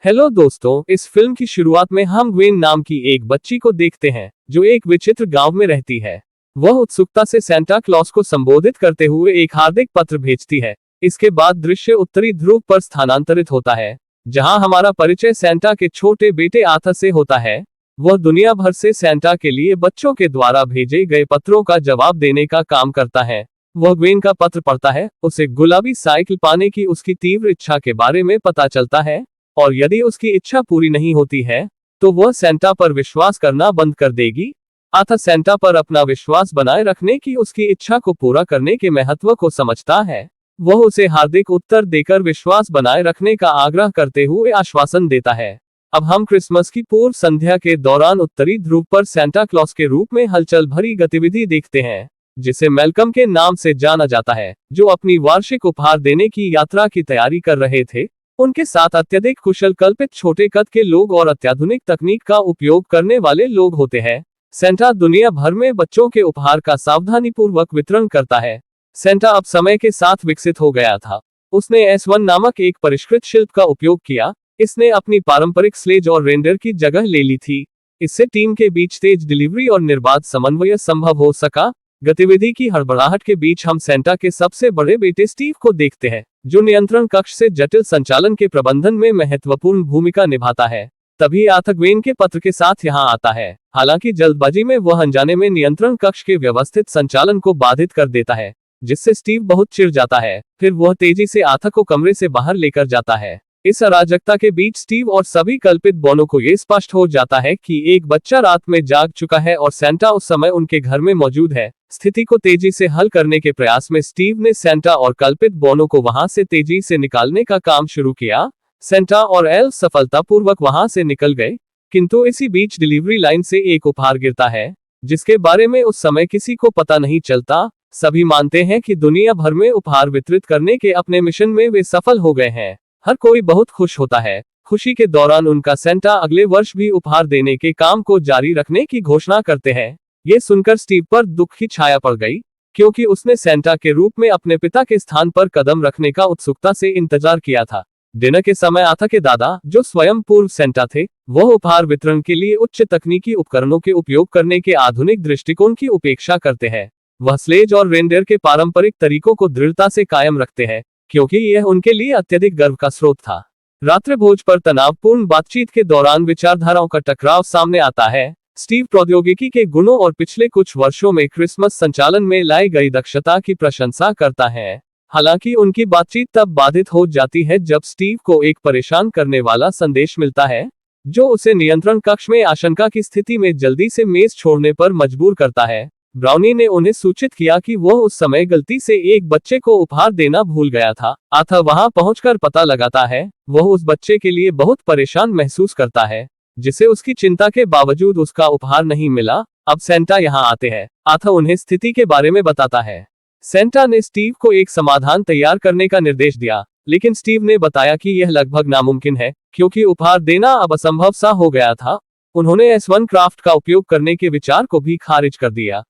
Hello दोस्तों, इस film की शुरुआत में हम ग्वेन नाम की एक बच्ची को देखते हैं जो एक विचित्र गांव में रहती है। वह उत्सुकता से सेंटा क्लॉज को संबोधित करते हुए एक हार्दिक पत्र भेजती है। इसके बाद दृश्य उत्तरी ध्रुव पर स्थानांतरित होता है, जहां हमारा परिचय सेंटा के छोटे बेटे आर्थर से होता है। वह दुनिया भर से सेंटा के लिए बच्चों के द्वारा भेजे गए पत्रों का जवाब देने का काम करता है। वह ग्वेन का पत्र पढ़ता है, उसे गुलाबी साइकिल पाने की उसकी तीव्र इच्छा के बारे में पता चलता है, और यदि उसकी इच्छा पूरी नहीं होती है तो वह सेंटा पर विश्वास करना बंद कर देगी। आर्थर सेंटा पर अपना विश्वास बनाए रखने की उसकी इच्छा को पूरा करने के महत्व को समझता है। वह उसे हार्दिक उत्तर देकर विश्वास बनाए रखने का आग्रह करते हुए आश्वासन देता है। अब हम क्रिसमस की पूर्व संध्या के दौरान उत्तरी ध्रुव पर सेंटा क्लॉज के रूप में हलचल भरी गतिविधि देखते हैं, जिसे मैल्कम के नाम से जाना जाता है, जो अपनी वार्षिक उपहार देने की यात्रा की तैयारी कर रहे थे। उनके साथ अत्यधिक कुशल कल्पित छोटे कद के लोग और अत्याधुनिक तकनीक का उपयोग करने वाले लोग होते हैं। सेंटा दुनिया भर में बच्चों के उपहार का सावधानीपूर्वक वितरण करता है। सेंटा अब समय के साथ विकसित हो गया था। उसने S1 नामक एक परिष्कृत शिल्प का उपयोग किया। इसने अपनी पारंपरिक स्लेज और रेंडर की जगह ले ली थी। इससे टीम के बीच तेज डिलीवरी और निर्बाध समन्वय संभव हो सका। गतिविधि की हड़बड़ाहट के बीच हम सेंटा के सबसे बड़े बेटे स्टीव को देखते हैं, जो नियंत्रण कक्ष से जटिल संचालन के प्रबंधन में महत्वपूर्ण भूमिका निभाता है। तभी आर्थर ग्वेन के पत्र के साथ यहाँ आता है। हालांकि जल्दबाजी में वह अनजाने में नियंत्रण कक्ष के व्यवस्थित संचालन को बाधित कर देता है, जिससे स्टीव बहुत चिढ़ जाता है। फिर वह तेजी से आर्थर को कमरे से बाहर लेकर जाता है। इस अराजकता के बीच स्टीव और सभी कल्पित बोनों को ये स्पष्ट हो जाता है कि एक बच्चा रात में जाग चुका है और सेंटा उस समय उनके घर में मौजूद है। स्थिति को तेजी से हल करने के प्रयास में स्टीव ने सेंटा और कल्पित बोनो को वहां से तेजी से निकालने का काम शुरू किया। सेंटा और एल्फ सफलतापूर्वक वहां से निकल गए, किंतु इसी बीच डिलीवरी लाइन से एक उपहार गिरता है, जिसके बारे में उस समय किसी को पता नहीं चलता। सभी मानते हैं कि दुनिया भर में उपहार वितरित करने के अपने मिशन में वे सफल हो गए हैं। हर कोई बहुत खुश होता है। खुशी के दौरान उनका सेंटा अगले वर्ष भी उपहार देने के काम को जारी रखने की घोषणा करते हैं। ये सुनकर स्टीव पर दुख की छाया पड़ गई, क्योंकि उसने सेंटा के रूप में अपने पिता के स्थान पर कदम रखने का उत्सुकता से इंतजार किया था। डिनर के समय आर्थर के दादा, जो स्वयं पूर्व सेंटा थे, वह उपहार वितरण के लिए उच्च तकनीकी उपकरणों के उपयोग करने के आधुनिक दृष्टिकोण की उपेक्षा करते हैं। वह स्लेज और रेंडर के पारंपरिक तरीकों को दृढ़ता से कायम रखते हैं, क्योंकि यह उनके लिए अत्यधिक गर्व का स्रोत था। रात्रि भोज पर तनावपूर्ण बातचीत के दौरान विचारधाराओं का टकराव सामने आता है। स्टीव प्रौद्योगिकी के गुणों और पिछले कुछ वर्षों में क्रिसमस संचालन में लाई गई दक्षता की प्रशंसा करता है। हालांकि उनकी बातचीत तब बाधित हो जाती है जब स्टीव को एक परेशान करने वाला संदेश मिलता है, जो उसे नियंत्रण कक्ष में आशंका की स्थिति में जल्दी से मेज छोड़ने पर मजबूर करता है। ब्राउनी ने उन्हें सूचित किया कि वह उस समय गलती से एक बच्चे को उपहार देना भूल गया था। आर्थर वहां पहुंचकर पता लगाता है। वह उस बच्चे के लिए बहुत परेशान महसूस करता है, जिसे उसकी चिंता के बावजूद उसका उपहार नहीं मिला। अब सेंटा यहाँ आते हैं। आर्थर उन्हें स्थिति के बारे में बताता है। सेंटा ने स्टीव को एक समाधान तैयार करने का निर्देश दिया, लेकिन स्टीव ने बताया कि यह लगभग नामुमकिन है, क्योंकि उपहार देना अब असंभव सा हो गया था। उन्होंने S1 क्राफ्ट का उपयोग करने के विचार को भी खारिज कर दिया,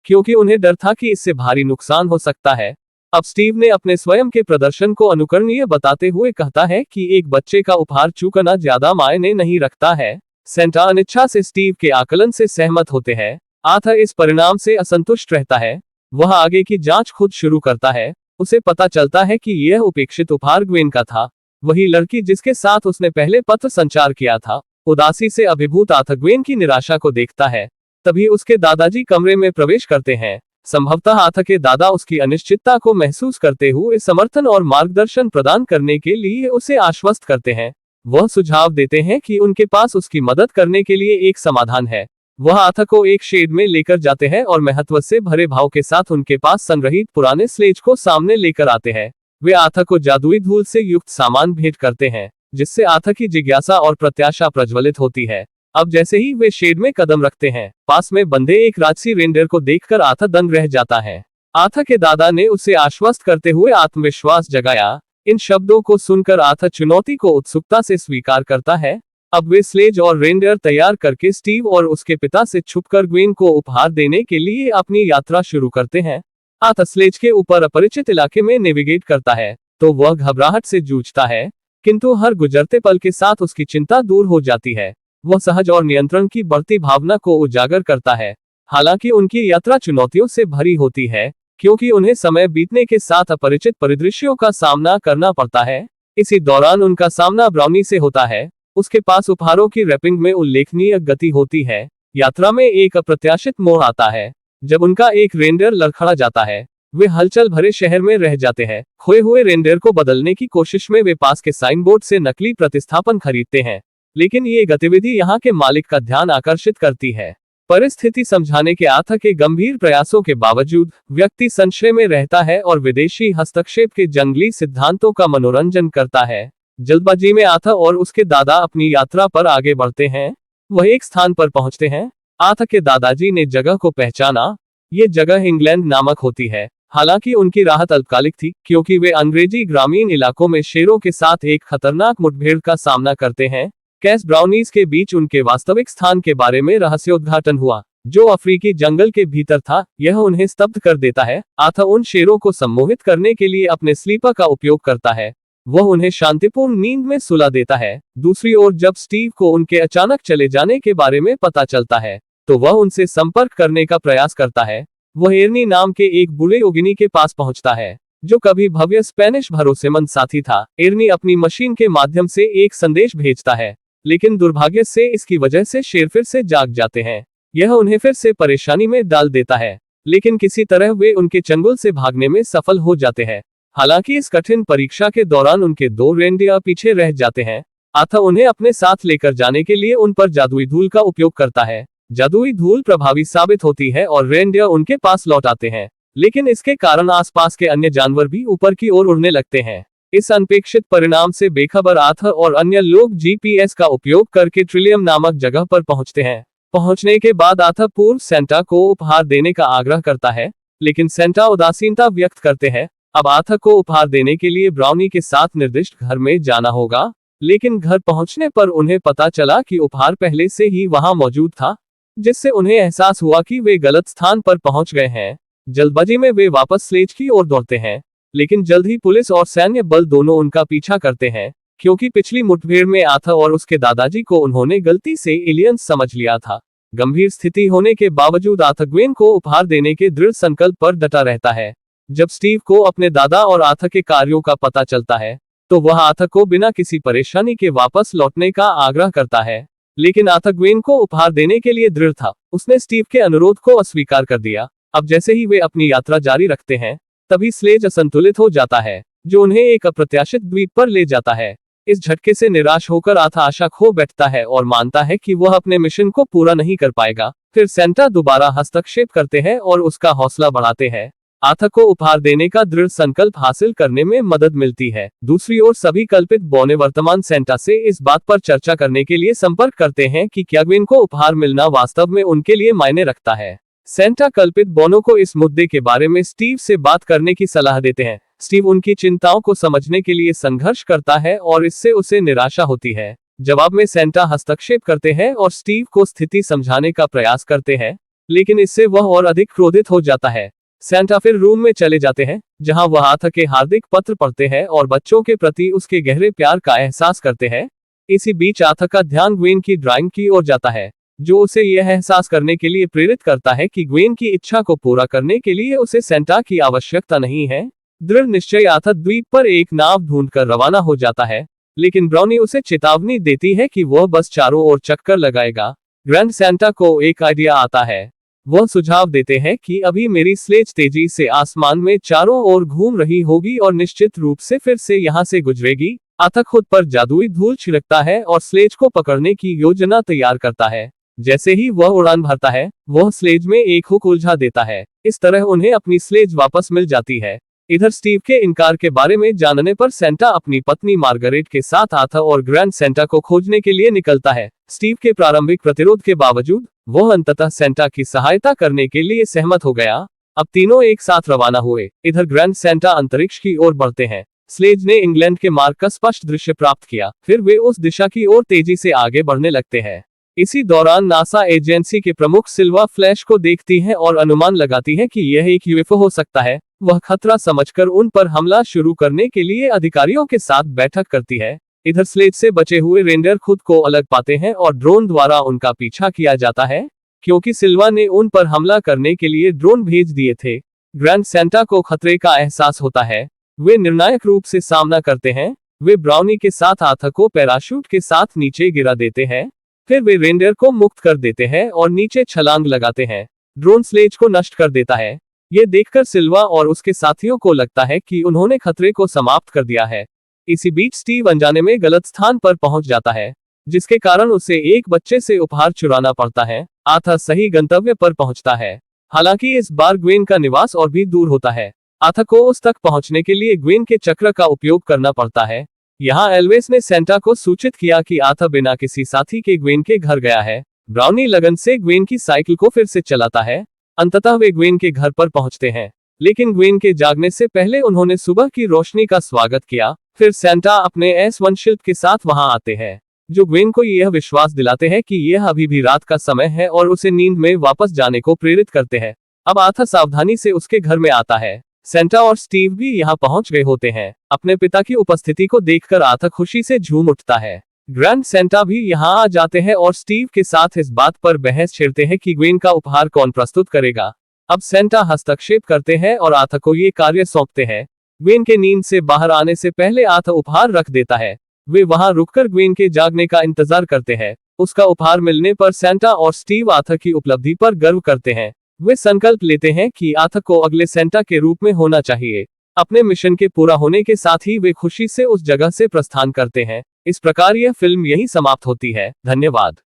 क्योंकि उन्हें डर था कि इससे भारी नुकसान हो सकता है। अब स्टीव ने अपने स्वयं के प्रदर्शन को अनुकरणीय बताते हुए कहता है कि एक बच्चे का उपहार चूकना ज्यादा मायने नहीं रखता है। सेंटा अनिच्छा से स्टीव के आकलन से सहमत होते हैं। आर्थर इस परिणाम से असंतुष्ट रहता है। वह आगे की जांच खुद शुरू करता है। उसे पता चलता है कि यह उपेक्षित उपहार ग्वेन का था, वही लड़की जिसके साथ उसने पहले पत्र संचार किया था। उदासी से अभिभूत आर्थर ग्वेन की निराशा को देखता है। तभी उसके दादाजी कमरे में प्रवेश करते हैं। संभवतः आर्थर के दादा उसकी अनिश्चितता को महसूस करते हुए समर्थन और मार्गदर्शन प्रदान करने के लिए उसे आश्वस्त करते हैं। वह सुझाव देते हैं कि उनके पास उसकी मदद करने के लिए एक समाधान है। वह आर्थर को एक शेड में लेकर जाते हैं और महत्व से भरे भाव के साथ उनके पास संग्रहित पुराने स्लेज को सामने लेकर आते हैं। वे आर्थर को जादुई धूल से युक्त सामान भेंट करते हैं, जिससे आर्थर की जिज्ञासा और प्रत्याशा प्रज्वलित होती है। अब जैसे ही वे शेड में कदम रखते हैं, पास में बंधे एक राजसी रेंडर को देखकर आर्थर दंग रह जाता है। आर्थर के दादा ने उसे आश्वस्त करते हुए आत्मविश्वास जगाया। इन शब्दों को सुनकर आर्थर चुनौती को उत्सुकता से स्वीकार करता है। अब वे स्लेज और रेंडर तैयार करके स्टीव और उसके पिता से छुपकर ग्वेन को उपहार देने के लिए अपनी यात्रा शुरू करते हैं। आर्थर स्लेज के ऊपर अपरिचित इलाके में नेविगेट करता है, तो वह घबराहट से जूझता है, किंतु हर गुजरते पल के साथ उसकी चिंता दूर हो जाती है। वह सहज और नियंत्रण की बढ़ती भावना को उजागर करता है। हालांकि उनकी यात्रा चुनौतियों से भरी होती है, क्योंकि उन्हें समय बीतने के साथ अपरिचित परिदृश्यों का सामना करना पड़ता है। इसी दौरान उनका सामना ब्राउनी से होता है। उसके पास उपहारों की रैपिंग में उल्लेखनीय गति होती है। यात्रा में एक अप्रत्याशित मोड़ आता है जब उनका एक रेंडर लड़खड़ा जाता है। वे हलचल भरे शहर में रह जाते हैं। खोए हुए रेंडर को बदलने की कोशिश में वे पास के साइन बोर्ड से नकली प्रतिस्थापन खरीदते हैं, लेकिन ये गतिविधि यहाँ के मालिक का ध्यान आकर्षित करती है। परिस्थिति समझाने के आथा के गंभीर प्रयासों के बावजूद व्यक्ति संशय में रहता है और विदेशी हस्तक्षेप के जंगली सिद्धांतों का मनोरंजन करता है। जल्दबाजी में आथा और उसके दादा अपनी यात्रा पर आगे बढ़ते हैं। वह एक स्थान पर पहुंचते हैं। आथा के दादाजी ने जगह को पहचाना। ये जगह इंग्लैंड नामक होती है। हालांकि उनकी राहत अल्पकालिक थी, क्योंकि वे अंग्रेजी ग्रामीण इलाकों में शेरों के साथ एक खतरनाक मुठभेड़ का सामना करते हैं। कैस ब्राउनीज के बीच उनके वास्तविक स्थान के बारे में रहस्योद्घाटन हुआ, जो अफ्रीकी जंगल के भीतर था। यह उन्हें स्तब्ध कर देता है। आथा उन शेरों को सम्मोहित करने के लिए अपने स्लीपर का उपयोग करता है। वह उन्हें शांतिपूर्ण नींद में सुला देता है। दूसरी ओर जब स्टीव को उनके अचानक चले जाने के बारे में पता चलता है, तो वह उनसे संपर्क करने का प्रयास करता है। वह एर्नी नाम के एक बूढ़े योगिनी के पास पहुंचता है, जो कभी भव्य स्पेनिश भरोसेमंद साथी था। एर्नी अपनी मशीन के माध्यम से एक संदेश भेजता है, लेकिन दुर्भाग्य से इसकी वजह से शेर फिर से जाग जाते हैं। यह उन्हें फिर से परेशानी में डाल देता है, लेकिन किसी तरह वे उनके चंगुल से भागने में सफल हो जाते हैं। हालांकि इस कठिन परीक्षा के दौरान उनके 2 रेंडियर पीछे रह जाते हैं। आथा उन्हें अपने साथ लेकर जाने के लिए उन पर जादुई धूल का उपयोग करता है। जादुई धूल प्रभावी साबित होती है और रेंडियर उनके पास लौट आते हैं, लेकिन इसके कारण आसपास के अन्य जानवर भी ऊपर की ओर उड़ने लगते हैं। इस अनपेक्षित परिणाम से बेखबर आथा और अन्य लोग जीपीएस का उपयोग करके ट्रिलियम नामक जगह पर पहुंचते हैं। पहुंचने के बाद आथा पूर्व सेंटा को उपहार देने का आग्रह करता है, लेकिन सेंटा उदासीनता व्यक्त करते हैं। अब आथा को उपहार देने के लिए ब्राउनी के साथ निर्दिष्ट घर में जाना होगा, लेकिन घर पहुंचने पर उन्हें पता चला कि उपहार पहले से ही वहां मौजूद था, जिससे उन्हें एहसास हुआ कि वे गलत स्थान पर पहुंच गए हैं। जल्दबाजी में वे वापस स्लेज की ओर दौड़ते हैं, लेकिन जल्द ही पुलिस और सैन्य बल दोनों उनका पीछा करते हैं, क्योंकि पिछली मुठभेड़ में आथा और उसके दादाजी को उन्होंने गलती से एलियंस समझ लिया था। गंभीर स्थिति होने के बावजूद आथा ग्वेन को उपहार देने के दृढ़ संकल्प पर डटा रहता है। जब स्टीव को अपने दादा और आथा के कार्यों का पता चलता है, तो वह आथा को बिना किसी परेशानी के वापस लौटने का आग्रह करता है, लेकिन आथा ग्वेन को उपहार देने के लिए दृढ़ था। उसने स्टीव के अनुरोध को अस्वीकार कर दिया। अब जैसे ही वे अपनी यात्रा जारी रखते हैं, तभी स्लेज असंतुलित हो जाता है, जो उन्हें एक अप्रत्याशित द्वीप पर ले जाता है। इस झटके से निराश होकर आथा आशा खो बैठता है और मानता है कि वह अपने मिशन को पूरा नहीं कर पाएगा। फिर सेंटा दोबारा हस्तक्षेप करते हैं और उसका हौसला बढ़ाते हैं। आथा को उपहार देने का दृढ़ संकल्प हासिल करने में मदद मिलती है। दूसरी ओर सभी कल्पित बौने वर्तमान सेंटा से इस बात पर चर्चा करने के लिए संपर्क करते हैं कि क्या ग्वेन को उपहार मिलना वास्तव में उनके लिए मायने रखता है। सेंटा कल्पित बोनो को इस मुद्दे के बारे में स्टीव से बात करने की सलाह देते हैं। स्टीव उनकी चिंताओं को समझने के लिए संघर्ष करता है और इससे उसे निराशा होती है। जवाब में सेंटा हस्तक्षेप करते हैं और स्टीव को स्थिति समझाने का प्रयास करते हैं, लेकिन इससे वह और अधिक क्रोधित हो जाता है। सेंटा फिर रूम में चले जाते हैं, जहां वह आथा के हार्दिक पत्र पढ़ते हैं और बच्चों के प्रति उसके गहरे प्यार का एहसास करते हैं। इसी बीच आथा का ध्यान ग्वेन की ड्राइंग की ओर जाता है, जो उसे यह एहसास करने के लिए प्रेरित करता है कि ग्वेन की इच्छा को पूरा करने के लिए उसे सेंटा की आवश्यकता नहीं है। दृढ़ निश्चय आथा द्वीप पर एक नाव ढूंढकर रवाना हो जाता है, लेकिन ब्राउनी उसे चेतावनी देती है कि वह बस चारों ओर चक्कर लगाएगा। ग्रैंड सेंटा को एक आइडिया आता है। वह सुझाव देते हैं कि अभी मेरी स्लेज तेजी से आसमान में चारों ओर घूम रही होगी और निश्चित रूप से फिर से यहाँ से गुजरेगी। आथा खुद पर जादुई धूल छिड़कता है और स्लेज को पकड़ने की योजना तैयार करता है। जैसे ही वह उड़ान भरता है, वह स्लेज में एक हुक उलझा देता है। इस तरह उन्हें अपनी स्लेज वापस मिल जाती है। इधर स्टीव के इनकार के बारे में जानने पर सेंटा अपनी पत्नी मार्गरेट के साथ आथा और ग्रैंड सेंटा को खोजने के लिए निकलता है। स्टीव के प्रारंभिक प्रतिरोध के बावजूद वह अंततः सेंटा की सहायता करने के लिए सहमत हो गया। अब तीनों एक साथ रवाना हुए। इधर ग्रैंड सेंटा अंतरिक्ष की ओर बढ़ते हैं। स्लेज ने इंग्लैंड के मार्ग का स्पष्ट दृश्य प्राप्त किया। फिर वे उस दिशा की ओर तेजी से आगे बढ़ने लगते हैं। इसी दौरान नासा एजेंसी के प्रमुख सिल्वा फ्लैश को देखती है और अनुमान लगाती है कि यह एक यूएफओ हो सकता है। वह खतरा समझकर उन पर हमला शुरू करने के लिए अधिकारियों के साथ बैठक करती है। इधर स्लेज से बचे हुए रेंडर खुद को अलग पाते हैं और ड्रोन द्वारा उनका पीछा किया जाता है, क्योंकि सिल्वा ने उन पर हमला करने के लिए ड्रोन भेज दिए थे। ग्रैंड सेंटा को खतरे का एहसास होता है। वे निर्णायक रूप से सामना करते हैं। वे ब्राउनी के साथ आर्थर को पैराशूट के साथ नीचे गिरा देते हैं। फिर वे रेंडर को मुक्त कर देते हैं और नीचे छलांग लगाते हैं। ड्रोन स्लेज को नष्ट कर देता है। ये देखकर सिल्वा और उसके साथियों को लगता है कि उन्होंने खतरे को समाप्त कर दिया है। इसी बीच स्टीव अनजाने में गलत स्थान पर पहुंच जाता है, जिसके कारण उसे एक बच्चे से उपहार चुराना पड़ता है। आर्थर सही गंतव्य पर पहुंचता है। हालांकि इस बार ग्वेन का निवास और भी दूर होता है। आर्थर को उस तक पहुंचने के लिए ग्वेन के चक्र का उपयोग करना पड़ता है। यहाँ एल्वेस ने सेंटा को सूचित किया कि आर्थर बिना किसी साथी के ग्वेन के घर गया है। ब्राउनी लगन से ग्वेन की साइकिल को फिर से चलाता है। अंततः वे ग्वेन के घर पर पहुंचते हैं, लेकिन ग्वेन के जागने से पहले उन्होंने सुबह की रोशनी का स्वागत किया। फिर सेंटा अपने S1 शिल्प के साथ वहां आते हैं, जो ग्वेन को यह विश्वास दिलाते हैं कि यह अभी भी रात का समय है और उसे नींद में वापस जाने को प्रेरित करते हैं। अब आर्थर सावधानी से उसके घर में आता है। सेंटा और स्टीव भी यहाँ पहुंच गए होते हैं। अपने पिता की उपस्थिति को देखकर आर्थर खुशी से झूम उठता है। ग्रैंड सेंटा भी यहाँ आ जाते हैं और स्टीव के साथ इस बात पर बहस छेड़ते हैं कि ग्वेन का उपहार कौन प्रस्तुत करेगा। अब सेंटा हस्तक्षेप करते हैं और आर्थर को ये कार्य सौंपते हैं। ग्वेन के नींद से बाहर आने से पहले आर्थर उपहार रख देता है। वे वहां रुककर ग्वेन के जागने का इंतजार करते हैं। उसका उपहार मिलने पर सेंटा और स्टीव आर्थर की उपलब्धि पर गर्व करते हैं। वे संकल्प लेते हैं कि आर्थर को अगले सेंटा के रूप में होना चाहिए। अपने मिशन के पूरा होने के साथ ही वे खुशी से उस जगह से प्रस्थान करते हैं। इस प्रकार यह फिल्म यहीं समाप्त होती है। धन्यवाद।